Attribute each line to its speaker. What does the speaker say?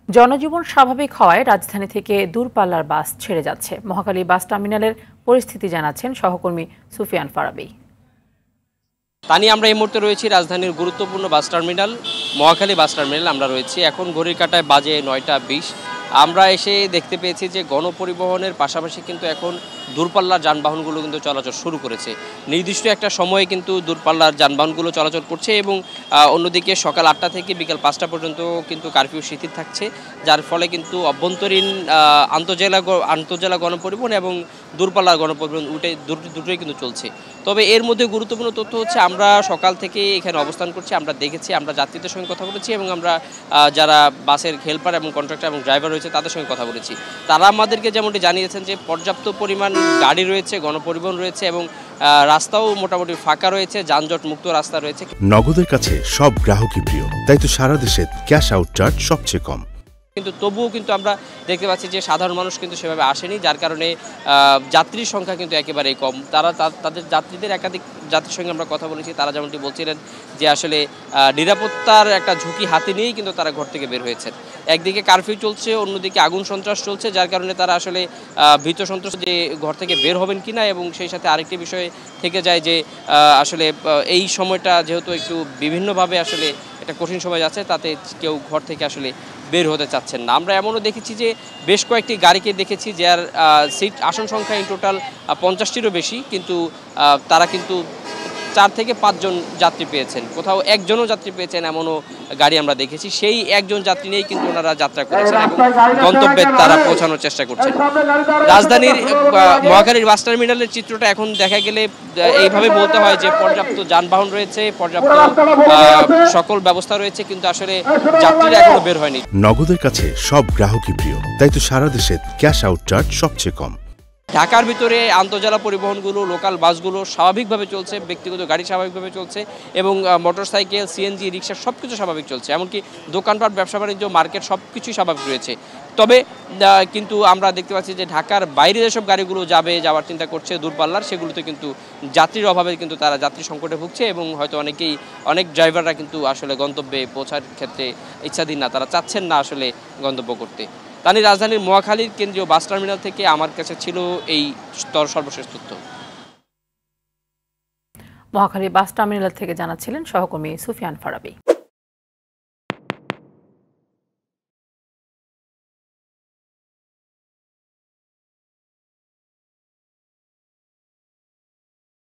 Speaker 1: জনজীবন স্বাভাবিক হওয়ায় রাজধানী থেকে দূরপাল্লার বাস ছেড়ে যাচ্ছে। মহাখালী বাস টার্মিনালের পরিস্থিতি জানাচ্ছেন সহকর্মী সুফিয়ান ফারাবী।
Speaker 2: তা নিয়ে আমরা এই মুহূর্তে রয়েছি রাজধানীর গুরুত্বপূর্ণ bus terminal Mohakhali bus terminal আমরা রয়েছি। এখন ঘড়ির কাঁটায় বাজে 9টা 20। আমরা এসে দেখতে পেয়েছি যে গণপরিবহনের পাশাপাশি কিন্তু এখন দূরপাল্লার যানবাহনগুলো কিন্তু চলাচল শুরু করেছে। নির্দিষ্ট একটা সময়ে কিন্তু দূরপাল্লার যানবাহনগুলো চলাচল করছে এবং অন্যদিকে সকাল 8টা থেকে বিকাল 5টা পর্যন্ত কিন্তু কারফিউ শিথিল থাকছে, যার ফলে কিন্তু অভ্যন্তরীণ আন্তজেলা গণপরিবহন এবং দূরপাল্লার গণপরিবহন দুটোই কিন্তু চলছে। তবে এর মধ্যে গুরুত্বপূর্ণ তথ্য হচ্ছে আমরা সকাল থেকে এখানে অবস্থান করছি, আমরা দেখেছি, আমরা যাত্রীদের সঙ্গে কথা বলেছি এবং আমরা যারা বাসের হেল্পার এবং কন্ট্রাক্টর এবং ড্রাইভার রয়েছে তাদের সঙ্গে কথা বলেছি। তারা আমাদেরকে যেমনটি জানিয়েছেন যে পর্যাপ্ত পরিমাণ গাড়ি রয়েছে, গণপরিবহন রয়েছে এবং রাস্তাও মোটামুটি ফাঁকা রয়েছে, যানজট মুক্ত রাস্তা রয়েছে।
Speaker 3: নগদের কাছে সব গ্রাহকই প্রিয়, তাই তো সারা দেশে ক্যাশ আউট চার্জ সবচেয়ে কম।
Speaker 2: কিন্তু তবুও কিন্তু আমরা দেখতে পাচ্ছি যে সাধারণ মানুষ কিন্তু সেভাবে আসেনি, যার কারণে যাত্রীর সংখ্যা কিন্তু একেবারেই কম। তাদের যাত্রীদের একাধিক যাত্রীর সঙ্গে আমরা কথা বলেছি, তারা যেমনটি বলছিলেন যে আসলে নিরাপত্তার একটা ঝুঁকি হাতে নিয়েই কিন্তু তারা ঘর থেকে বের হয়েছেন। একদিকে কারফিউ চলছে, অন্যদিকে আগুন সন্ত্রাস চলছে, যার কারণে তারা আসলে ভীত সন্ত্রাস যে ঘর থেকে বের হবেন কিনা। এবং সেই সাথে আরেকটি বিষয় থেকে যায় যে আসলে এই সময়টা যেহেতু একটু বিভিন্নভাবে আসলে একটা কঠিন সময় যাচ্ছে, তাতে কেউ ঘর থেকে আসলে বের হতে চাচ্ছেন না। আমরা এমনও দেখেছি যে বেশ কয়েকটি গাড়িকে দেখেছি যার সিট আসন সংখ্যা ইন টোটাল 50টিরও বেশি, কিন্তু তারা কিন্তু 4 থেকে 5 জন যাত্রী পেয়েছেন, কোথাও একজনও যাত্রী পেয়েছেন এমনও গাড়ি আমরা দেখেছি। সেই একজন যাত্রী নিয়েই কিন্তু ওনারা যাত্রা করেছেন এবং গন্তব্যে তারা পৌঁছানোর চেষ্টা করছেন। রাজধানীর মহাখালীর বাস টার্মিনালের চিত্রটা এখন দেখা গেলে এইভাবে বলতে হয় যে পর্যাপ্ত যানবাহন রয়েছে, পর্যাপ্ত সকল ব্যবস্থা রয়েছে, কিন্তু আসলে যাত্রীরা এখনো বের হয়নি।
Speaker 3: নগদের কাছে সব গ্রাহকই প্রিয়, তাই তো সারা দেশে ক্যাশ আউট চার্জ সবচেয়ে কম।
Speaker 2: ঢাকার ভিতরে আন্তজেলা পরিবহনগুলো, লোকাল বাসগুলো স্বাভাবিকভাবে চলছে, ব্যক্তিগত গাড়ি স্বাভাবিকভাবে চলছে এবং মোটরসাইকেল, সিএনজি, রিক্সা সব কিছু স্বাভাবিক চলছে। এমনকি দোকানপাট, ব্যবসা বাণিজ্য, মার্কেট সব কিছুই স্বাভাবিক রয়েছে। তবে কিন্তু আমরা দেখতে পাচ্ছি যে ঢাকার বাইরে যেসব গাড়িগুলো যাওয়ার চিন্তা করছে দূরপাল্লার, সেগুলোতে কিন্তু যাত্রীর অভাবে কিন্তু তারা যাত্রী সংকটে ভুগছে এবং হয়তো অনেক ড্রাইভাররা কিন্তু আসলে গন্তব্যে পৌঁছার ক্ষেত্রে ইচ্ছাধীন না, তারা চাচ্ছেন না আসলে গন্তব্য করতে। তাই রাজধানীর মহাখালীর কেন্দ্রীয় বাস টার্মিনাল থেকে আমার কাছে ছিল এই সর্বশেষ তথ্য।
Speaker 1: মহাখালী বাস টার্মিনাল থেকে জানাচ্ছিলেন সহকর্মী সুফিয়ান ফারাবী।